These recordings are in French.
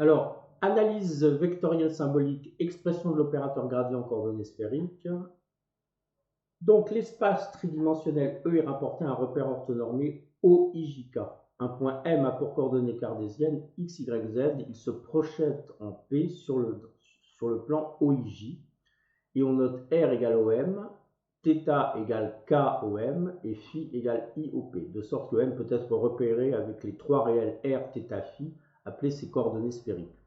Alors, analyse vectorielle symbolique, expression de l'opérateur gradient coordonnées sphériques. Donc, l'espace tridimensionnel E est rapporté à un repère orthonormé OIJK. Un point M a pour coordonnées cartésiennes x, y, z. Il se projette en P sur le plan OIJ. Et on note R égale OM, θ égale KOM et phi égale IOP, de sorte que M peut être repéré avec les trois réels R, θ, phi, appelés ses coordonnées sphériques.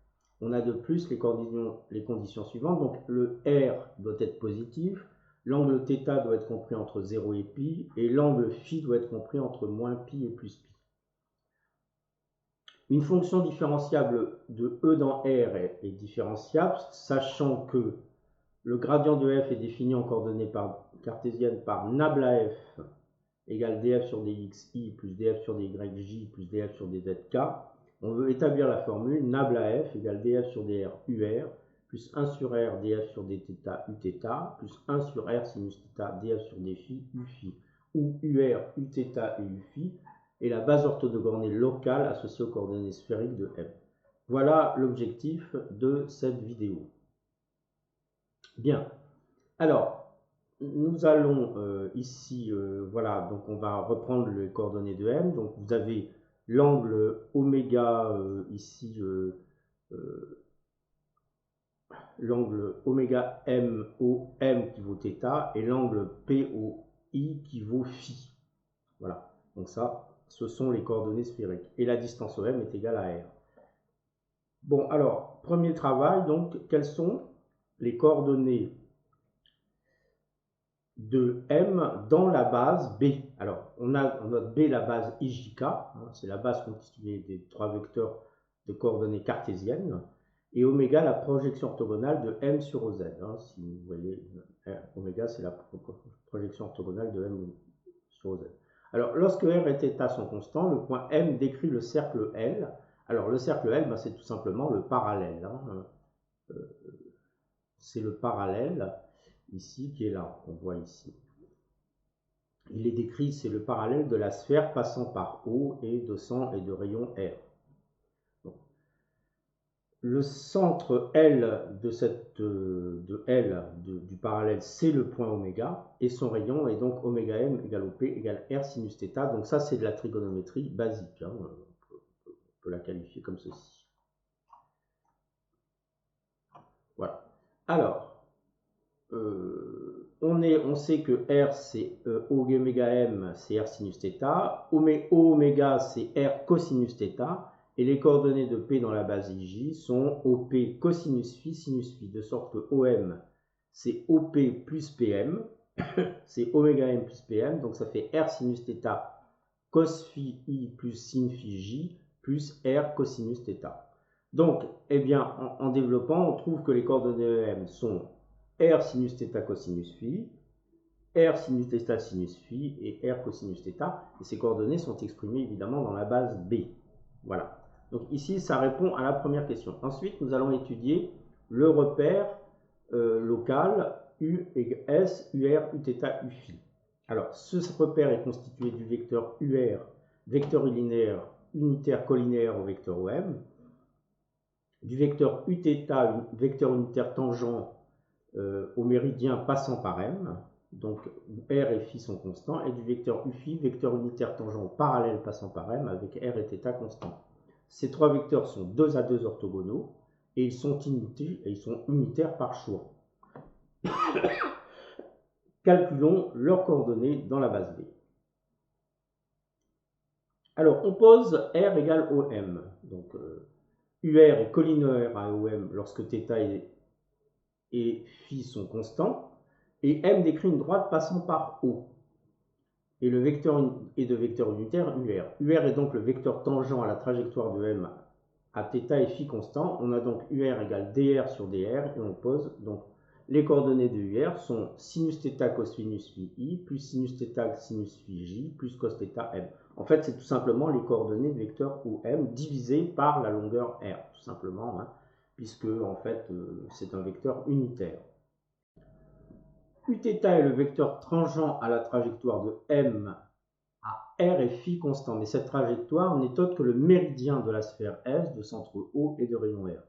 On a de plus les conditions suivantes. Donc le R doit être positif, l'angle θ doit être compris entre 0 et pi, et l'angle phi doit être compris entre moins pi et plus pi. Une fonction différenciable de E dans R est différenciable, sachant que le gradient de f est défini en coordonnées cartésiennes par nabla f égale df sur dx i plus df sur dy j plus df sur dz k. On veut établir la formule nabla f égale df sur dr ur plus 1 sur r df sur dθ uθ plus 1 sur r sinus θ df sur dφ uφ, où ur, uθ et uφ est la base orthogonale locale associée aux coordonnées sphériques de M. Voilà l'objectif de cette vidéo. Bien, alors, nous allons ici, voilà, donc on va reprendre les coordonnées de M. Donc vous avez l'angle oméga ici, l'angle oméga MOM qui vaut θ et l'angle POI qui vaut phi. Voilà, donc ça, ce sont les coordonnées sphériques. Et la distance OM est égale à R. Bon, alors, premier travail, donc, quelles sont les coordonnées de M dans la base B? Alors, on a notre B la base IJK, hein, c'est la base constituée des trois vecteurs de coordonnées cartésiennes, et oméga la projection orthogonale de M sur OZ. Hein, si vous voyez, oméga c'est la projection orthogonale de M sur OZ. Alors, lorsque R et θ sont constants, le point M décrit le cercle L. Alors, le cercle L, ben, c'est tout simplement le parallèle. Hein, c'est le parallèle ici qui est là, on voit ici. Il est décrit, c'est le parallèle de la sphère passant par O et de sang et de rayon R. Donc, le centre L du parallèle, c'est le point oméga, et son rayon est donc oméga M égale OP égale R sinus θ. Donc ça, c'est de la trigonométrie basique. Hein. On peut la qualifier comme ceci. Voilà. Alors, on sait que R c'est oméga M, c'est R sinus θ, oméga c'est R cosinus θ, et les coordonnées de P dans la base IJ sont OP cosinus phi sinus phi, de sorte que OM c'est OP plus PM, c'est oméga M plus PM, donc ça fait R sinus θ cos phi I plus sin phi J plus R cosinus θ. Donc, eh bien, en développant, on trouve que les coordonnées de M sont R sinus θ cosinus phi, R sinus θ sinus phi et R cosinus θ. Et ces coordonnées sont exprimées évidemment dans la base B. Voilà. Donc ici, ça répond à la première question. Ensuite, nous allons étudier le repère local U égale S, UR, Uθ, Uφ. Alors, ce repère est constitué du vecteur UR, vecteur linéaire unitaire collinéaire au vecteur OM, du vecteur Uθ, vecteur unitaire tangent au méridien passant par M, donc R et phi sont constants, et du vecteur UφI, vecteur unitaire tangent au parallèle passant par M avec R et θ constants. Ces trois vecteurs sont 2 à 2 orthogonaux et ils sont unitaires par choix. Calculons leurs coordonnées dans la base B. Alors, on pose R égale OM. Donc, UR est collinaire à OM lorsque θ et phi sont constants. Et M décrit une droite passant par O. Et le vecteur est de vecteur unitaire UR. UR est donc le vecteur tangent à la trajectoire de M à θ et phi constants. On a donc UR égale dr sur dr et on pose donc les coordonnées de UR sont sinus θ cos sinus phi I plus sinus θ sinus phi J plus cos θ M. En fait, c'est tout simplement les coordonnées de vecteur OM divisées par la longueur R, tout simplement, hein, puisque en fait c'est un vecteur unitaire. Uθ est le vecteur tangent à la trajectoire de M à R et phi constant. Mais cette trajectoire n'est autre que le méridien de la sphère S de centre O et de rayon R.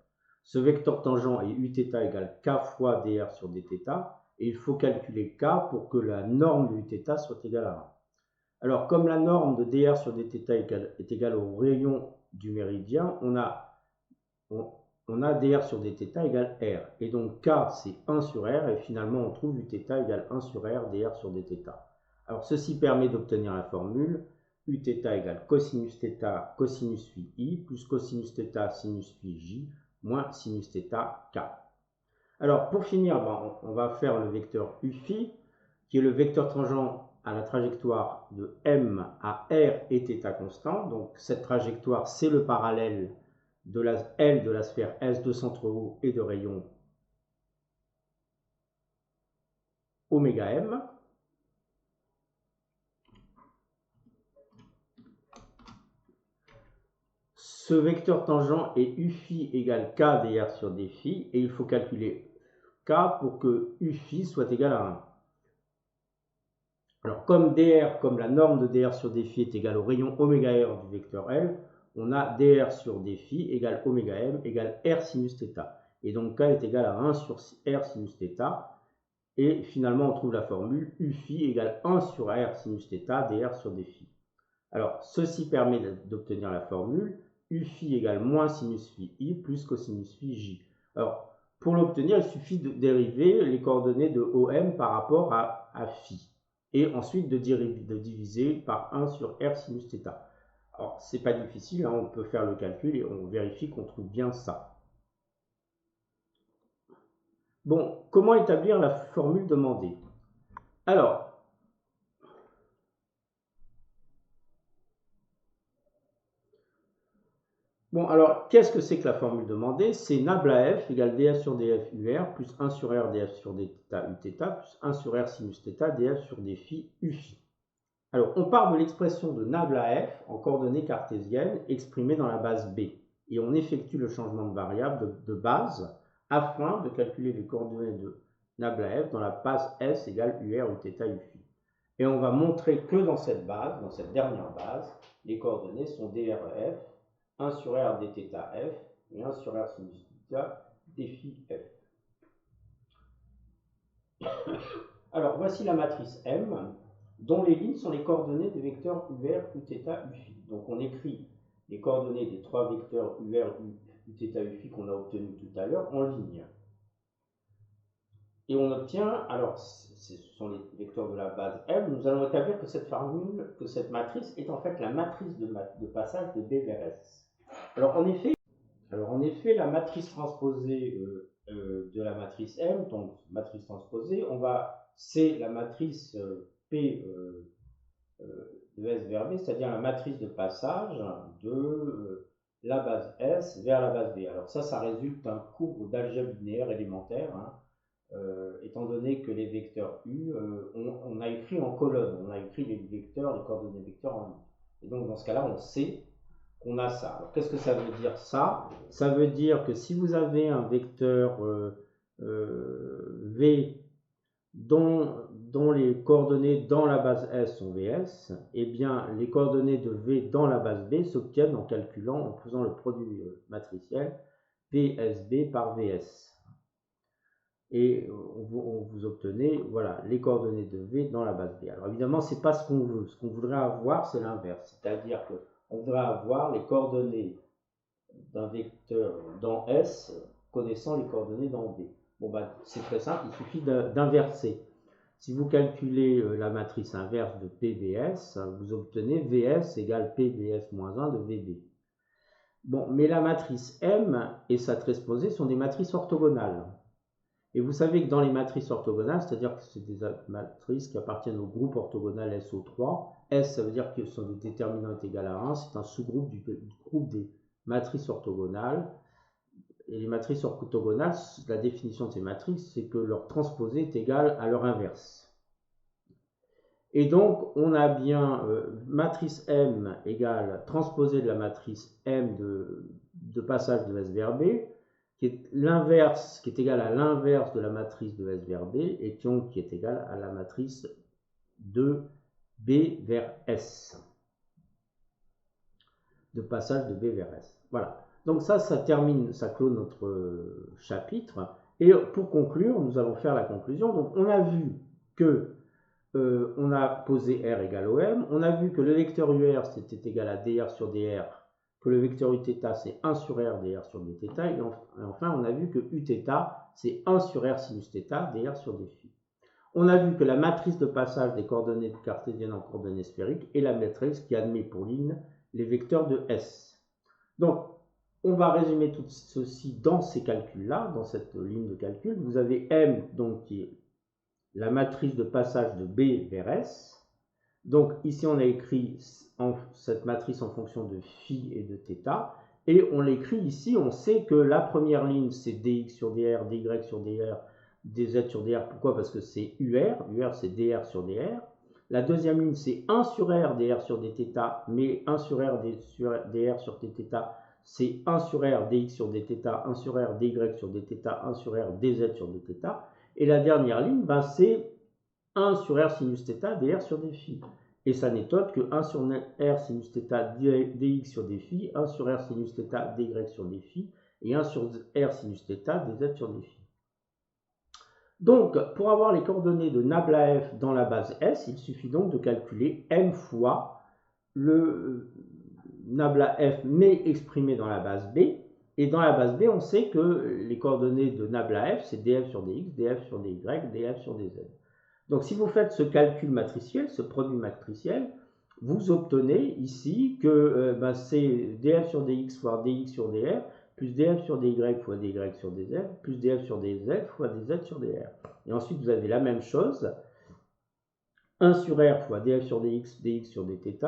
Ce vecteur tangent est uθ égale k fois dr sur dθ, et il faut calculer k pour que la norme de uθ soit égale à 1. Alors, comme la norme de dr sur dθ est égale au rayon du méridien, on a dr sur dθ égale r. Et donc k, c'est 1 sur r, et finalement, on trouve uθ égale 1 sur r dr sur dθ. Alors, ceci permet d'obtenir la formule uθ égale cosinus θ cosinus phi i plus cosinus θ sinus phi j moins sinus θ k. Alors, pour finir, on va faire le vecteur u phi, qui est le vecteur tangent à la trajectoire de M à R et θ constant. Donc, cette trajectoire, c'est le parallèle de la L de la sphère S de centre O et de rayon oméga M. Ce vecteur tangent est u phi égale k dr sur d phi, et il faut calculer k pour que u phi soit égal à 1. Alors, comme dr, comme la norme de dr sur d phi est égale au rayon oméga r du vecteur L, on a dr sur d phi égale oméga m égale r sinus θ. Et donc k est égal à 1 sur r sinus θ. Et finalement, on trouve la formule u phi égale 1 sur r sinus θ dr sur d phi. Alors, ceci permet d'obtenir la formule u phi égale moins sinus phi i plus cosinus phi j. Alors, pour l'obtenir, il suffit de dériver les coordonnées de OM par rapport à phi. Et ensuite de diviser par 1 sur r sinus θ. Alors, c'est pas difficile, hein, on peut faire le calcul et on vérifie qu'on trouve bien ça. Bon, comment établir la formule demandée? Alors, qu'est-ce que c'est que la formule demandée? C'est nabla f égale df sur df ur plus 1 sur r df sur dθ uθ plus 1 sur r sinus θ df sur d phi u phi. Alors, on part de l'expression de nabla f en coordonnées cartésiennes exprimée dans la base B. Et on effectue le changement de variable de base afin de calculer les coordonnées de nabla f dans la base S égale ur uθ uφ. Et on va montrer que dans cette base, dans cette dernière base, les coordonnées sont drf, 1 sur r dθ f et 1 sur r sinus θ d phi f. Alors, voici la matrice M, dont les lignes sont les coordonnées des vecteurs UR, Uθ, Uφ. Donc on écrit les coordonnées des trois vecteurs UR, Uθ, Uφ qu'on a obtenus tout à l'heure en ligne. Et on obtient, alors ce sont les vecteurs de la base M, nous allons établir que cette formule, que cette matrice est en fait la matrice de passage de B vers S. Alors en effet la matrice transposée de la matrice M, donc matrice transposée, c'est la matrice P de S vers B, c'est-à-dire la matrice de passage de la base S vers la base B. Alors ça résulte d'un cours d'algèbre linéaire élémentaire, hein, étant donné que les vecteurs U, on a écrit en colonne, on a écrit les coordonnées vecteurs en ligne. Et donc dans ce cas-là, on sait qu'on a ça. Alors qu'est-ce que ça veut dire ça? Ça veut dire que si vous avez un vecteur V dont les coordonnées dans la base S sont Vs, eh bien les coordonnées de V dans la base B s'obtiennent en faisant le produit matriciel PSB par Vs. Et vous obtenez voilà, les coordonnées de V dans la base B. Alors évidemment, ce n'est pas ce qu'on veut. Ce qu'on voudrait avoir, c'est l'inverse. C'est-à-dire qu'on voudrait avoir les coordonnées d'un vecteur dans S connaissant les coordonnées dans B. Bon, c'est très simple, il suffit d'inverser. Si vous calculez la matrice inverse de PVS, vous obtenez VS égale PVS moins 1 de VB. Bon, mais la matrice M et sa transposée sont des matrices orthogonales. Et vous savez que dans les matrices orthogonales, c'est-à-dire que c'est des matrices qui appartiennent au groupe orthogonal SO3, S ça veut dire que son déterminant est égal à 1, c'est un sous-groupe du groupe des matrices orthogonales. Et les matrices orthogonales, la définition de ces matrices, c'est que leur transposée est égale à leur inverse. Et donc, on a bien matrice M égale transposée de la matrice M de passage de S vers B, qui est l'inverse, qui est égal à l'inverse de la matrice de S vers B, et qui est égal à la matrice de B vers S. De passage de B vers S. Voilà. Donc ça termine, ça clôt notre chapitre. Et pour conclure, nous allons faire la conclusion. Donc on a vu que on a posé R égale OM. On a vu que le vecteur UR c'était égal à dr sur dr, que le vecteur Uθ c'est 1 sur R dr sur dθ. Et enfin, on a vu que Uθ c'est 1 sur R sinus θ dr sur dφ. On a vu que la matrice de passage des coordonnées cartésiennes en coordonnées sphériques est la matrice qui admet pour ligne les vecteurs de S. Donc, on va résumer tout ceci dans ces calculs-là, dans cette ligne de calcul. Vous avez M, donc, qui est la matrice de passage de B vers S. Donc, ici, on a écrit cette matrice en fonction de phi et de θ. Et on l'écrit ici, on sait que la première ligne, c'est dx sur dr, dy sur dr, dz sur dr. Pourquoi? Parce que c'est UR. UR, c'est dr sur dr. La deuxième ligne, c'est 1 sur R dr sur dθ, mais 1 sur R dr sur dθ, c'est 1 sur R dx sur dθ, 1 sur R dy sur dθ, 1 sur R dz sur dθ. Et la dernière ligne, ben, c'est 1 sur R sinus θ dr sur dφ. Et ça n'est autre que 1 sur R sinus θ dx sur dφ, 1 sur R sinus θ dy sur dφ, et 1 sur R sinus θ dz sur dφ. Donc, pour avoir les coordonnées de nabla f dans la base S, il suffit donc de calculer m fois le nabla f, mais exprimé dans la base B. Et dans la base B, on sait que les coordonnées de nabla f, c'est df sur dx, df sur dy, df sur dz. Donc, si vous faites ce calcul matriciel, ce produit matriciel, vous obtenez ici que c'est df sur dx fois dx sur dr, plus df sur dy fois dy sur dz, plus df sur dz fois dz sur dr. Et ensuite, vous avez la même chose, 1 sur r fois df sur dx, dx sur dθ,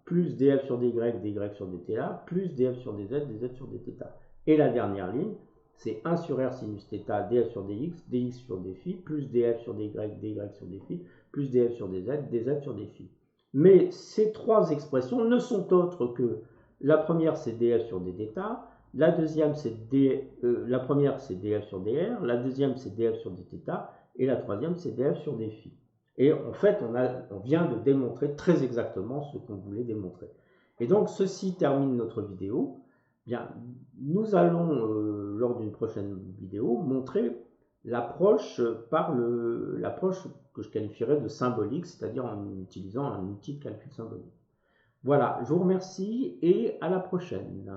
plus df sur dy, dy sur dθ, plus df sur dz, dz sur dθ. Et la dernière ligne, c'est 1 sur r sinus θ, df sur dx, dx sur dφ, plus df sur dy, dy sur dφ, plus df sur dz, dz sur dφ. Mais ces trois expressions ne sont autres que la première c'est df sur dθ, la deuxième c'est la première c'est df sur dr, la deuxième c'est df sur dθ, et la troisième c'est df sur dφ. Et en fait, on vient de démontrer très exactement ce qu'on voulait démontrer. Et donc, ceci termine notre vidéo. Bien, nous allons, lors d'une prochaine vidéo, montrer l'approche l'approche que je qualifierais de symbolique, c'est-à-dire en utilisant un outil de calcul symbolique. Voilà, je vous remercie et à la prochaine.